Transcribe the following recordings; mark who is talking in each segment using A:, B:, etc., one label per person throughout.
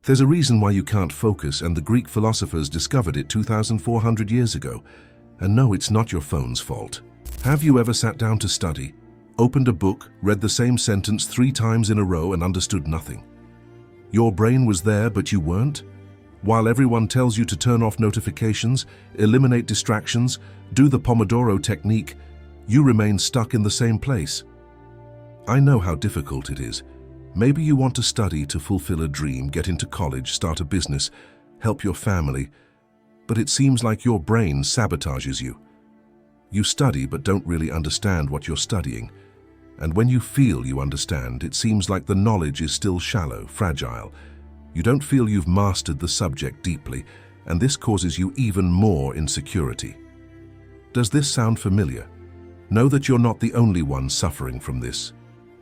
A: There's a reason why you can't focus, and the Greek philosophers discovered it 2,400 years ago. And no, it's not your phone's fault. Have you ever sat down to study, opened a book, read the same sentence 3 times in a row and understood nothing? Your brain was there, but you weren't? While everyone tells you to turn off notifications, eliminate distractions, do the Pomodoro technique, you remain stuck in the same place. I know how difficult it is. Maybe you want to study to fulfill a dream, get into college, start a business, help your family, but it seems like your brain sabotages you. You study but don't really understand what you're studying. And when you feel you understand, it seems like the knowledge is still shallow, fragile. You don't feel you've mastered the subject deeply, and this causes you even more insecurity. Does this sound familiar? Know that you're not the only one suffering from this.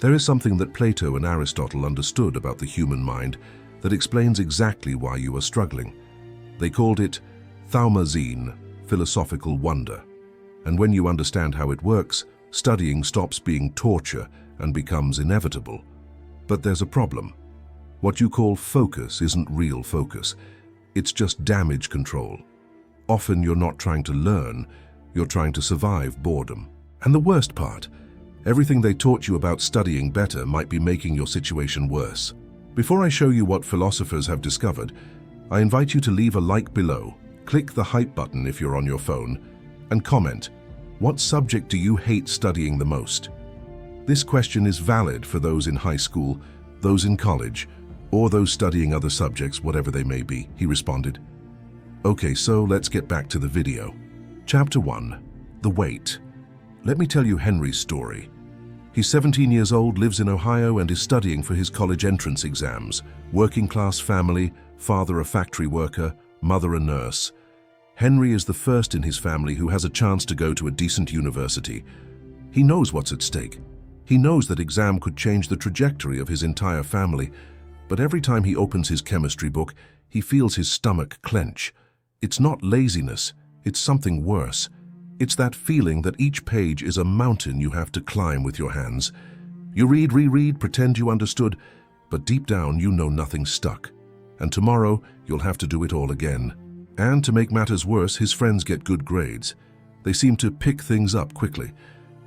A: There is something that Plato and Aristotle understood about the human mind that explains exactly why you are struggling. They called it Thaumazein, philosophical wonder. And when you understand how it works, studying stops being torture and becomes inevitable. But there's a problem. What you call focus isn't real focus. It's just damage control. Often you're not trying to learn, you're trying to survive boredom. And the worst part, everything they taught you about studying better might be making your situation worse. Before I show you what philosophers have discovered, I invite you to leave a like below, click the hype button if you're on your phone, and comment, what subject do you hate studying the most? This question is valid for those in high school, those in college, or those studying other subjects, whatever they may be, he responded. Okay, so let's get back to the video. Chapter 1. The Weight. Let me tell you Henry's story. He's 17 years old, lives in Ohio, and is studying for his college entrance exams. Working class family, father a factory worker, mother a nurse. Henry is the first in his family who has a chance to go to a decent university. He knows what's at stake. He knows that exam could change the trajectory of his entire family. But every time he opens his chemistry book, he feels his stomach clench. It's not laziness, it's something worse. It's that feeling that each page is a mountain you have to climb with your hands. You read, reread, pretend you understood, but deep down you know nothing's stuck. And tomorrow you'll have to do it all again. And to make matters worse, his friends get good grades. They seem to pick things up quickly.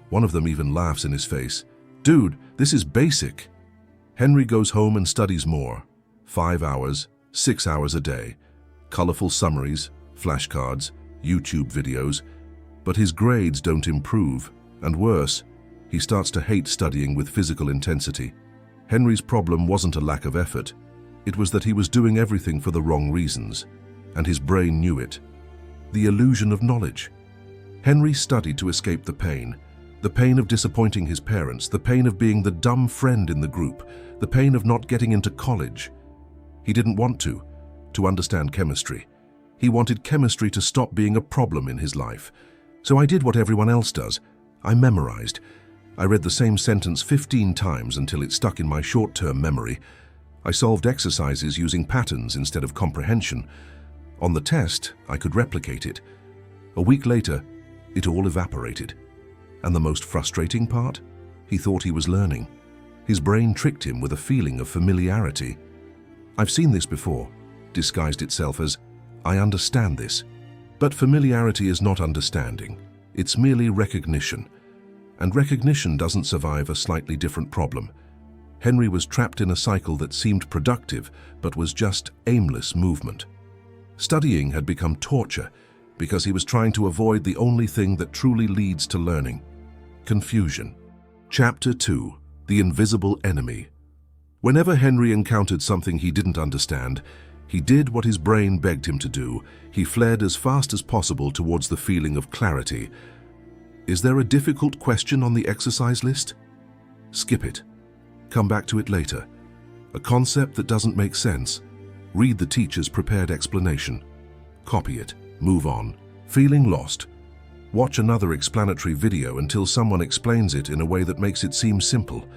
A: One of them even laughs in his face. Dude, this is basic. Henry goes home and studies more. 5 hours, 6 hours a day. Colorful summaries, flashcards, YouTube videos. But his grades don't improve, and worse, he starts to hate studying with physical intensity. Henry's problem wasn't a lack of effort. It was that he was doing everything for the wrong reasons, and his brain knew it. The illusion of knowledge. Henry studied to escape the pain of disappointing his parents, the pain of being the dumb friend in the group, the pain of not getting into college. He didn't want to understand chemistry. He wanted chemistry to stop being a problem in his life. So I did what everyone else does. I memorized. I read the same sentence 15 times until it stuck in my short-term memory. I solved exercises using patterns instead of comprehension. On the test, I could replicate it. A week later, it all evaporated. And the most frustrating part? He thought he was learning. His brain tricked him with a feeling of familiarity. I've seen this before, disguised itself as, I understand this. But familiarity is not understanding. It's merely recognition. And recognition doesn't survive a slightly different problem. Henry was trapped in a cycle that seemed productive, but was just aimless movement. Studying had become torture because he was trying to avoid the only thing that truly leads to learning: confusion. Chapter 2. The Invisible Enemy. Whenever Henry encountered something he didn't understand, he did what his brain begged him to do. He fled as fast as possible towards the feeling of clarity. Is there a difficult question on the exercise list? Skip it. Come back to it later. A concept that doesn't make sense? Read the teacher's prepared explanation. Copy it. Move on. Feeling lost? Watch another explanatory video until someone explains it in a way that makes it seem simple.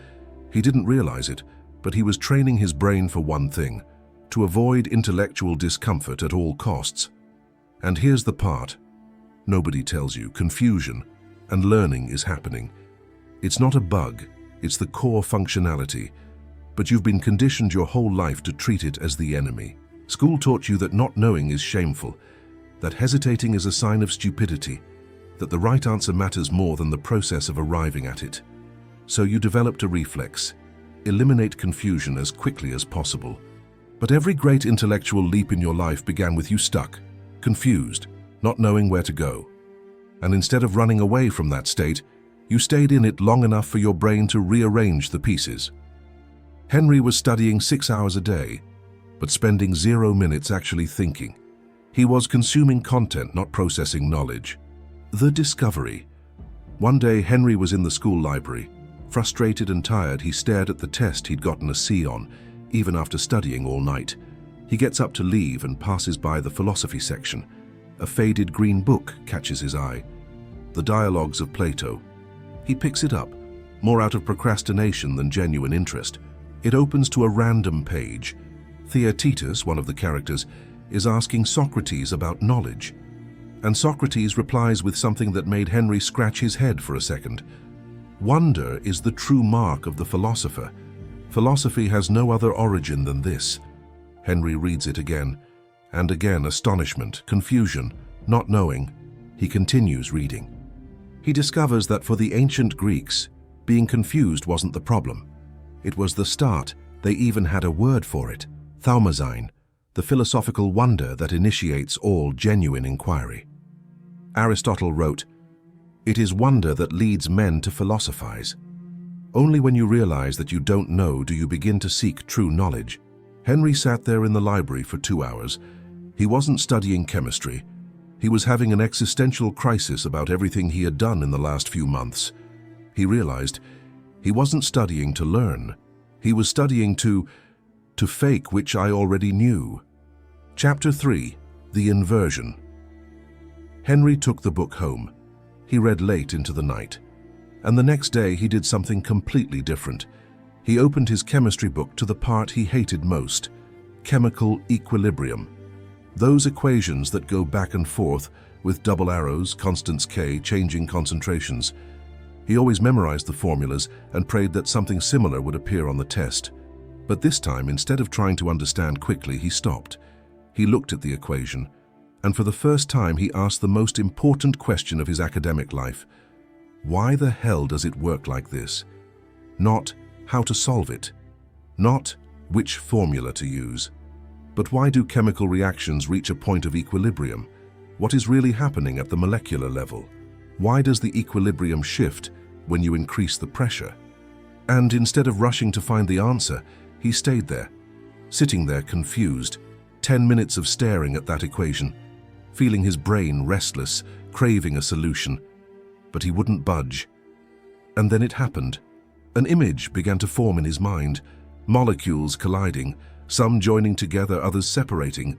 A: He didn't realize it, but he was training his brain for one thing: to avoid intellectual discomfort at all costs. And here's the part nobody tells you: confusion and learning is happening. It's not a bug, it's the core functionality. but you've been conditioned your whole life to treat it as the enemy. School taught you that not knowing is shameful, that hesitating is a sign of stupidity, that the right answer matters more than the process of arriving at it. So you developed a reflex: eliminate confusion as quickly as possible. But every great intellectual leap in your life began with you stuck, confused, not knowing where to go. And instead of running away from that state, you stayed in it long enough for your brain to rearrange the pieces. Henry was studying 6 hours a day, but spending 0 minutes actually thinking. He was consuming content, not processing knowledge. The discovery. One day, Henry was in the school library. Frustrated and tired, he stared at the test he'd gotten a C on, even after studying all night. He gets up to leave and passes by the philosophy section. A faded green book catches his eye. The Dialogues of Plato. He picks it up, more out of procrastination than genuine interest. It opens to a random page. Theaetetus, one of the characters, is asking Socrates about knowledge. And Socrates replies with something that made Henry scratch his head for a second. Wonder is the true mark of the philosopher. Philosophy has no other origin than this. Henry reads it again, and again astonishment, confusion, not knowing. He continues reading. He discovers that for the ancient Greeks, being confused wasn't the problem. It was the start. They even had a word for it: Thaumazein, the philosophical wonder that initiates all genuine inquiry. Aristotle wrote, "It is wonder that leads men to philosophize." Only when you realize that you don't know do you begin to seek true knowledge. Henry sat there in the library for 2 hours. He wasn't studying chemistry. He was having an existential crisis about everything he had done in the last few months. He realized he wasn't studying to learn. He was studying to fake, which I already knew. Chapter 3. The Inversion. Henry took the book home. He read late into the night. And the next day he did something completely different. He opened his chemistry book to the part he hated most: chemical equilibrium. Those equations that go back and forth with double arrows, constants K, changing concentrations. He always memorized the formulas and prayed that something similar would appear on the test. But this time, instead of trying to understand quickly, he stopped. He looked at the equation, and for the first time he asked the most important question of his academic life. Why the hell does it work like this? Not how to solve it, not which formula to use, but why do chemical reactions reach a point of equilibrium? What is really happening at the molecular level? Why does the equilibrium shift when you increase the pressure? And instead of rushing to find the answer, he stayed there, sitting there confused, 10 minutes of staring at that equation, feeling his brain restless, craving a solution. But he wouldn't budge. And then it happened. An image began to form in his mind, molecules colliding, some joining together, others separating,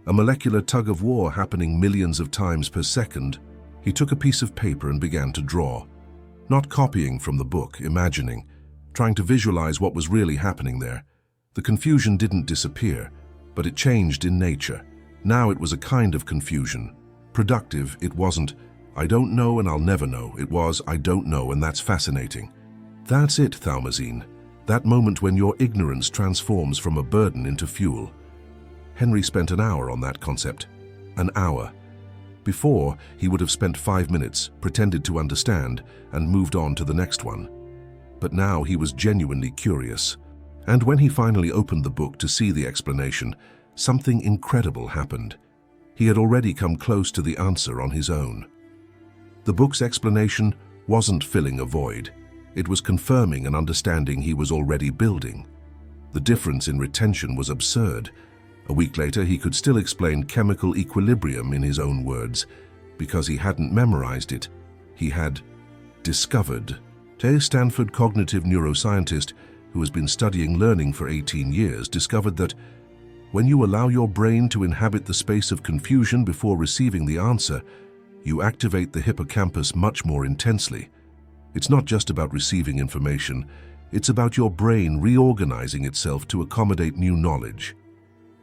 A: a molecular tug-of-war happening millions of times per second. He took a piece of paper and began to draw, not copying from the book, imagining, trying to visualize what was really happening there. The confusion didn't disappear, but it changed in nature. Now it was a kind of confusion. Productive. It wasn't, "I don't know and I'll never know." It was, "I don't know and that's fascinating." That's it, Thaumazein. That moment when your ignorance transforms from a burden into fuel. Henry spent an hour on that concept. An hour. Before, he would have spent 5 minutes, pretended to understand, and moved on to the next one. But now he was genuinely curious. And when he finally opened the book to see the explanation, something incredible happened. He had already come close to the answer on his own. The book's explanation wasn't filling a void. It was confirming an understanding he was already building. The difference in retention was absurd. A week later, he could still explain chemical equilibrium in his own words, because he hadn't memorized it. He had discovered. A Stanford cognitive neuroscientist who has been studying learning for 18 years discovered that when you allow your brain to inhabit the space of confusion before receiving the answer, you activate the hippocampus much more intensely. It's not just about receiving information, it's about your brain reorganizing itself to accommodate new knowledge.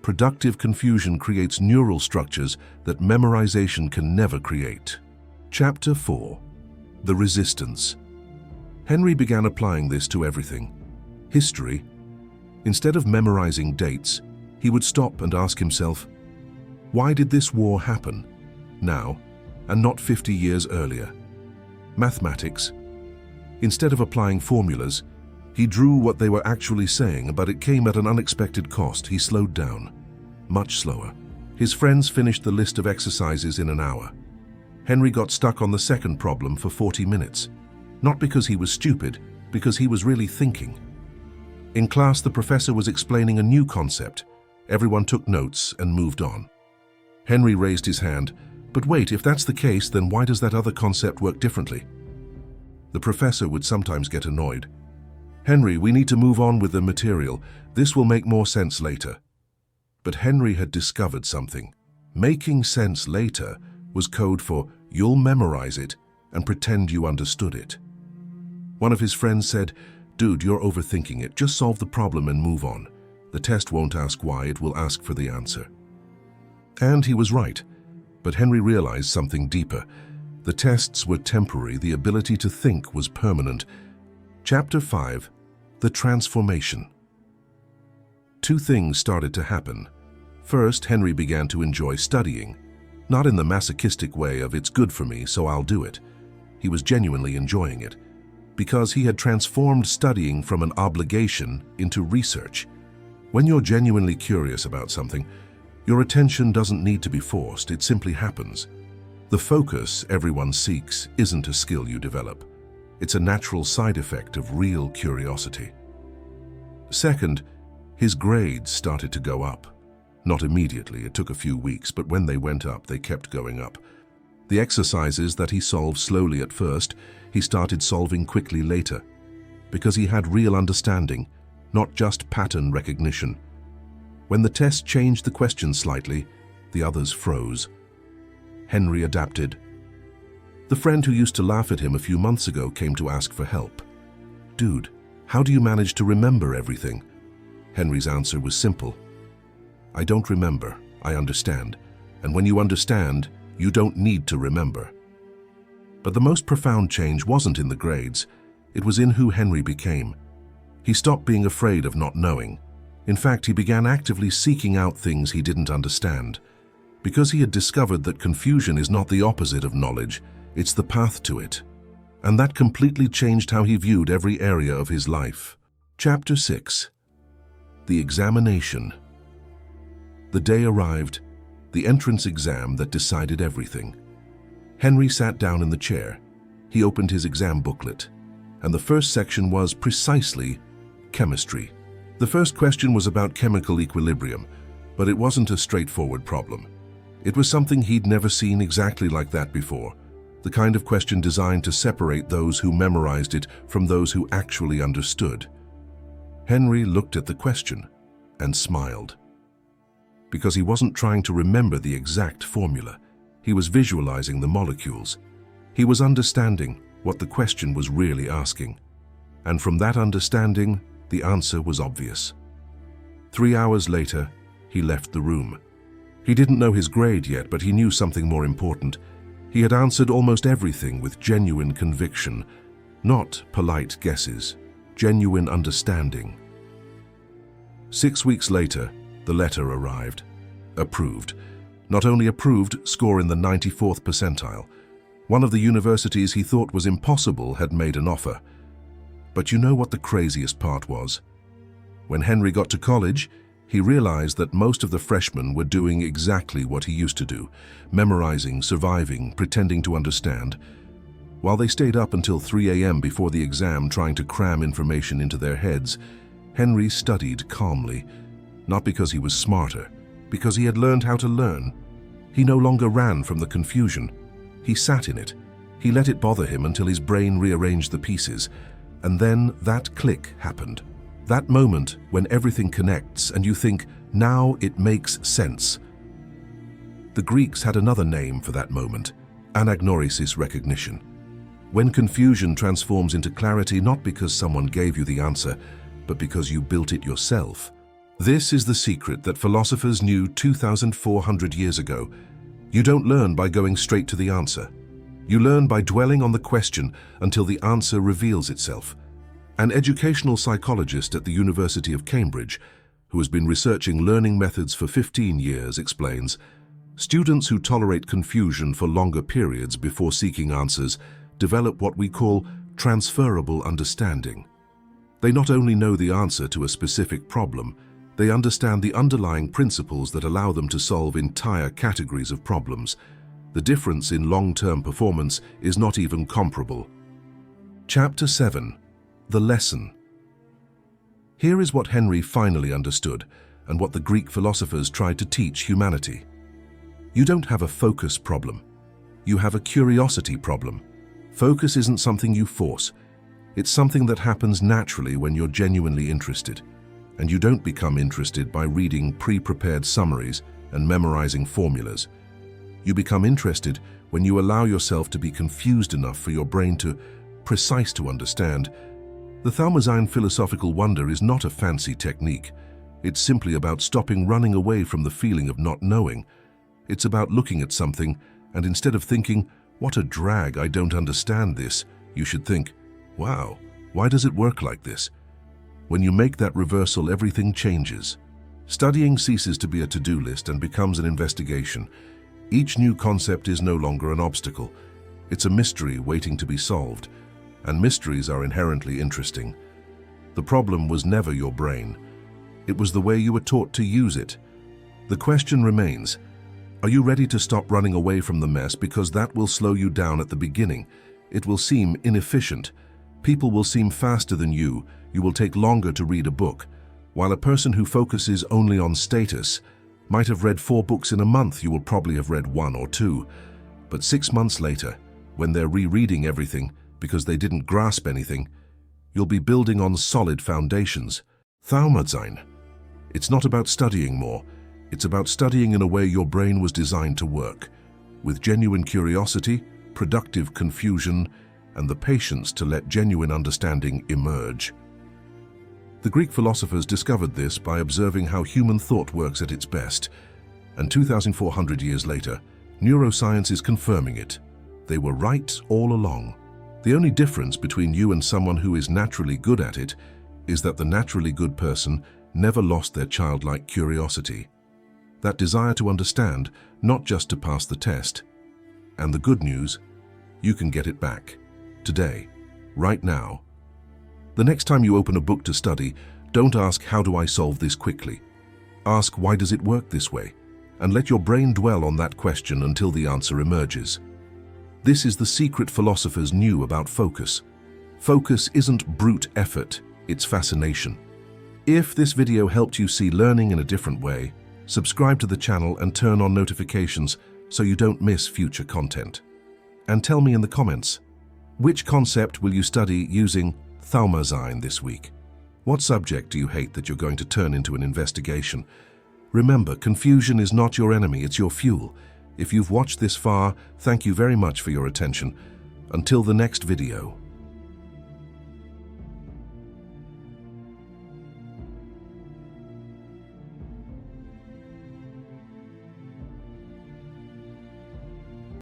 A: Productive confusion creates neural structures that memorization can never create. Chapter 4. The Resistance. Henry began applying this to everything. History. Instead of memorizing dates, he would stop and ask himself, why did this war happen now and not 50 years earlier? Mathematics. Instead of applying formulas, he drew what they were actually saying, but it came at an unexpected cost. He slowed down, much slower. His friends finished the list of exercises in an hour. Henry got stuck on the second problem for 40 minutes. Not because he was stupid, because he was really thinking. In class, the professor was explaining a new concept. Everyone took notes and moved on. Henry raised his hand. But wait, if that's the case, then why does that other concept work differently? The professor would sometimes get annoyed. Henry, we need to move on with the material. This will make more sense later. But Henry had discovered something. Making sense later was code for you'll memorize it and pretend you understood it. One of his friends said, dude, you're overthinking it. Just solve the problem and move on. The test won't ask why, it will ask for the answer. And he was right. But Henry realized something deeper. The tests were temporary, the ability to think was permanent. Chapter 5. The Transformation. Two things started to happen. First, Henry began to enjoy studying. Not in the masochistic way of it's good for me, so I'll do it. He was genuinely enjoying it, because he had transformed studying from an obligation into research. When you're genuinely curious about something, your attention doesn't need to be forced, it simply happens. The focus everyone seeks isn't a skill you develop. It's a natural side effect of real curiosity. Second, his grades started to go up. Not immediately, it took a few weeks, but when they went up, they kept going up. The exercises that he solved slowly at first, he started solving quickly later, because he had real understanding, not just pattern recognition. When the test changed the question slightly, the others froze. Henry adapted. The friend who used to laugh at him a few months ago came to ask for help. Dude, how do you manage to remember everything? Henry's answer was simple. I don't remember, I understand. And when you understand, you don't need to remember. But the most profound change wasn't in the grades. It was in who Henry became. He stopped being afraid of not knowing. In fact, he began actively seeking out things he didn't understand. Because he had discovered that confusion is not the opposite of knowledge, it's the path to it. And that completely changed how he viewed every area of his life. Chapter 6. The Examination. The day arrived, the entrance exam that decided everything. Henry sat down in the chair. He opened his exam booklet, and the first section was precisely chemistry. The first question was about chemical equilibrium, but it wasn't a straightforward problem. It was something he'd never seen exactly like that before, the kind of question designed to separate those who memorized it from those who actually understood. Henry looked at the question and smiled. Because he wasn't trying to remember the exact formula, he was visualizing the molecules. He was understanding what the question was really asking. And from that understanding, the answer was obvious. 3 hours later, he left the room. He didn't know his grade yet, but he knew something more important. He had answered almost everything with genuine conviction, not polite guesses, genuine understanding. 6 weeks later, the letter arrived. Approved. Not only approved, score in the 94th percentile. One of the universities he thought was impossible had made an offer. But you know what the craziest part was? When Henry got to college, he realized that most of the freshmen were doing exactly what he used to do, memorizing, surviving, pretending to understand. While they stayed up until 3 a.m. before the exam trying to cram information into their heads, Henry studied calmly, not because he was smarter, because he had learned how to learn. He no longer ran from the confusion. He sat in it. He let it bother him until his brain rearranged the pieces. And then that click happened. That moment when everything connects and you think, now it makes sense. The Greeks had another name for that moment, anagnorisis recognition. When confusion transforms into clarity not because someone gave you the answer, but because you built it yourself. This is the secret that philosophers knew 2,400 years ago. You don't learn by going straight to the answer. You learn by dwelling on the question until the answer reveals itself. An educational psychologist at the University of Cambridge, who has been researching learning methods for 15 years, explains, students who tolerate confusion for longer periods before seeking answers develop what we call transferable understanding. They not only know the answer to a specific problem, they understand the underlying principles that allow them to solve entire categories of problems. The difference in long-term performance is not even comparable. Chapter 7. The Lesson. Here is what Henry finally understood, and what the Greek philosophers tried to teach humanity. You don't have a focus problem. You have a curiosity problem. Focus isn't something you force. It's something that happens naturally when you're genuinely interested. And you don't become interested by reading pre-prepared summaries and memorizing formulas. You become interested when you allow yourself to be confused enough for your brain to precise to understand. The Thaumazein philosophical wonder is not a fancy technique. It's simply about stopping running away from the feeling of not knowing. It's about looking at something, and instead of thinking, "What a drag, I don't understand this," you should think, "Wow, why does it work like this?" When you make that reversal, everything changes. Studying ceases to be a to-do list and becomes an investigation. Each new concept is no longer an obstacle. It's a mystery waiting to be solved. And mysteries are inherently interesting. The problem was never your brain. It was the way you were taught to use it. The question remains, are you ready to stop running away from the mess, because that will slow you down at the beginning? It will seem inefficient. People will seem faster than you. You will take longer to read a book. While a person who focuses only on status might have read 4 books in a month, you will probably have read 1 or 2. But 6 months later, when they're rereading everything because they didn't grasp anything, you'll be building on solid foundations. Thaumazein. It's not about studying more. It's about studying in a way your brain was designed to work, with genuine curiosity, productive confusion, and the patience to let genuine understanding emerge. The Greek philosophers discovered this by observing how human thought works at its best, and 2,400 years later, neuroscience is confirming it. They were right all along. The only difference between you and someone who is naturally good at it is that the naturally good person never lost their childlike curiosity. That desire to understand, not just to pass the test. And the good news, you can get it back. Today, right now. The next time you open a book to study, don't ask, "How do I solve this quickly?" Ask, "Why does it work this way?" And let your brain dwell on that question until the answer emerges. This is the secret philosophers knew about focus. Focus isn't brute effort, it's fascination. If this video helped you see learning in a different way, subscribe to the channel and turn on notifications so you don't miss future content. And tell me in the comments, which concept will you study using Thaumazein this week? What subject do you hate that you're going to turn into an investigation? Remember, confusion is not your enemy, it's your fuel. If you've watched this far, thank you very much for your attention. Until the next video.